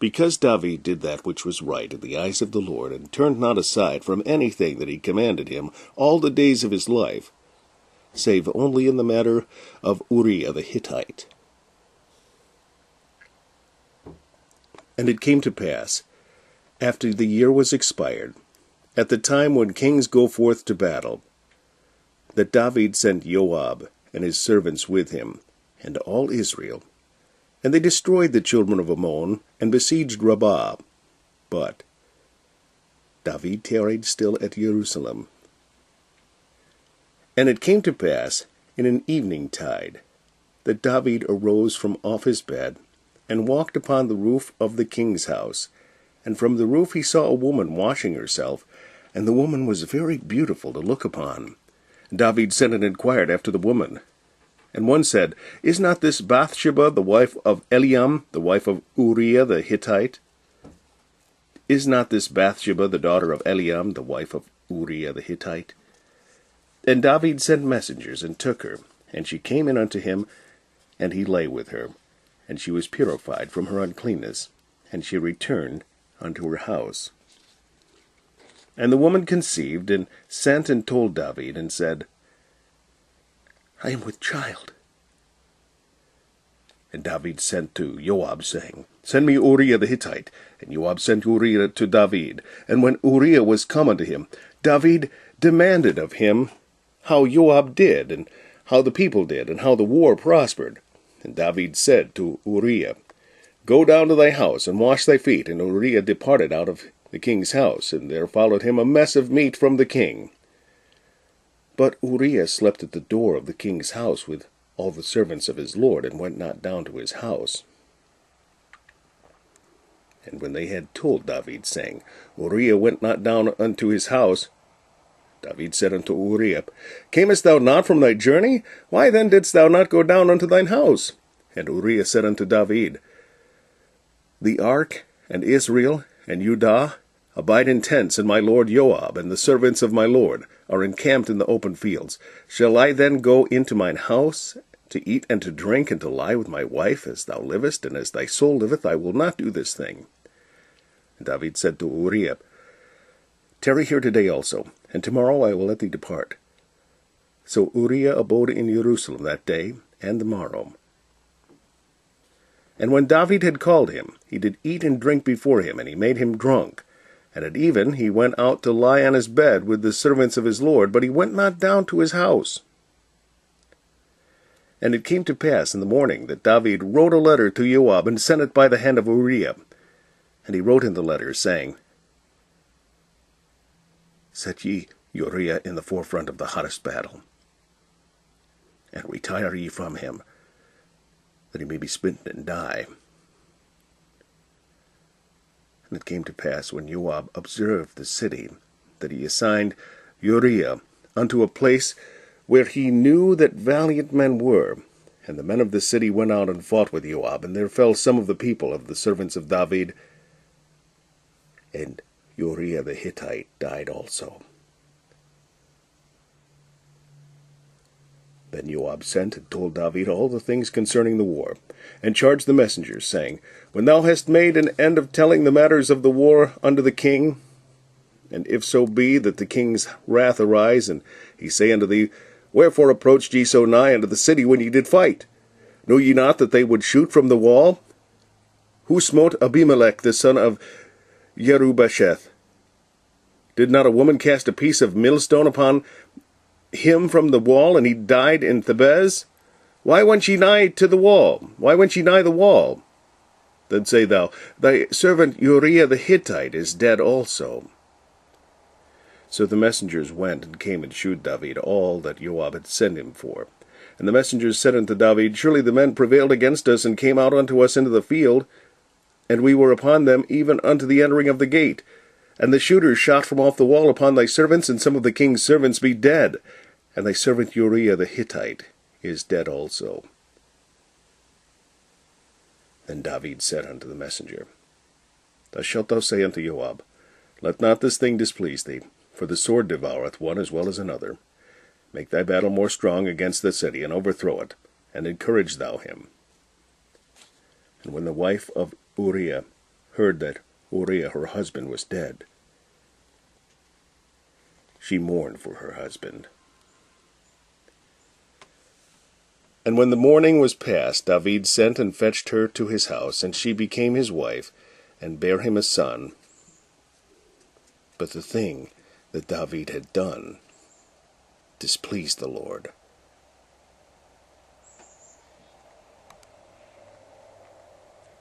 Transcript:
Because David did that which was right in the eyes of the Lord, and turned not aside from anything that he commanded him all the days of his life, save only in the matter of Uriah the Hittite. And it came to pass, after the year was expired, at the time when kings go forth to battle, that David sent Joab and his servants with him, and all Israel, and they destroyed the children of Ammon, and besieged Rabbah. But David tarried still at Jerusalem. And it came to pass, in an eveningtide, that David arose from off his bed, and walked upon the roof of the king's house. And from the roof he saw a woman washing herself, and the woman was very beautiful to look upon. David sent and inquired after the woman. And one said, Is not this Bathsheba the wife of Eliam, the wife of Uriah the Hittite? Is not this Bathsheba the daughter of Eliam, the wife of Uriah the Hittite? And David sent messengers, and took her, and she came in unto him, and he lay with her. And she was purified from her uncleanness, and she returned unto her house. And the woman conceived, and sent and told David, and said, I am with child. And David sent to Joab, saying, Send me Uriah the Hittite. And Joab sent Uriah to David. And when Uriah was come unto him, David demanded of him how Joab did, and how the people did, and how the war prospered. And David said to Uriah, Go down to thy house, and wash thy feet. And Uriah departed out of the king's house, and there followed him a mess of meat from the king. But Uriah slept at the door of the king's house with all the servants of his lord, and went not down to his house. And when they had told David, saying, Uriah went not down unto his house, David said unto Uriah, Camest thou not from thy journey? Why then didst thou not go down unto thine house? And Uriah said unto David, The ark, and Israel, and Judah, abide in tents, and my lord Joab, and the servants of my lord, are encamped in the open fields. Shall I then go into mine house, to eat and to drink, and to lie with my wife? As thou livest, and as thy soul liveth, I will not do this thing. And David said to Uriah, Tarry here today also, and tomorrow I will let thee depart. So Uriah abode in Jerusalem that day and the morrow. And when David had called him, he did eat and drink before him, and he made him drunk. And at even he went out to lie on his bed with the servants of his lord, but he went not down to his house. And it came to pass in the morning that David wrote a letter to Joab, and sent it by the hand of Uriah. And he wrote in the letter, saying, Set ye Uriah in the forefront of the hottest battle, and retire ye from him, that he may be smitten and die. And it came to pass, when Joab observed the city, that he assigned Uriah unto a place where he knew that valiant men were. And the men of the city went out and fought with Joab, and there fell some of the people of the servants of David, and Uriah the Hittite died also. Then Joab sent and told David all the things concerning the war, and charged the messengers, saying, When thou hast made an end of telling the matters of the war unto the king, and if so be that the king's wrath arise, and he say unto thee, Wherefore approached ye so nigh unto the city when ye did fight? Know ye not that they would shoot from the wall? Who smote Abimelech the son of Jerubbesheth? Did not a woman cast a piece of millstone upon him from the wall, and he died in Thebez? Why went ye nigh to the wall? Why went ye nigh the wall? Then say thou, Thy servant Uriah the Hittite is dead also. So the messengers went and came and shewed David all that Joab had sent him for. And the messengers said unto David, Surely the men prevailed against us, and came out unto us into the field, and we were upon them even unto the entering of the gate. And the shooters shot from off the wall upon thy servants, and some of the king's servants be dead, and thy servant Uriah the Hittite is dead also. Then David said unto the messenger, Thus shalt thou say unto Joab, Let not this thing displease thee, for the sword devoureth one as well as another. Make thy battle more strong against the city, and overthrow it, and encourage thou him. And when the wife of Uriah heard that Uriah her husband was dead, she mourned for her husband. And when the mourning was past, David sent and fetched her to his house, and she became his wife, and bare him a son. But the thing that David had done displeased the Lord.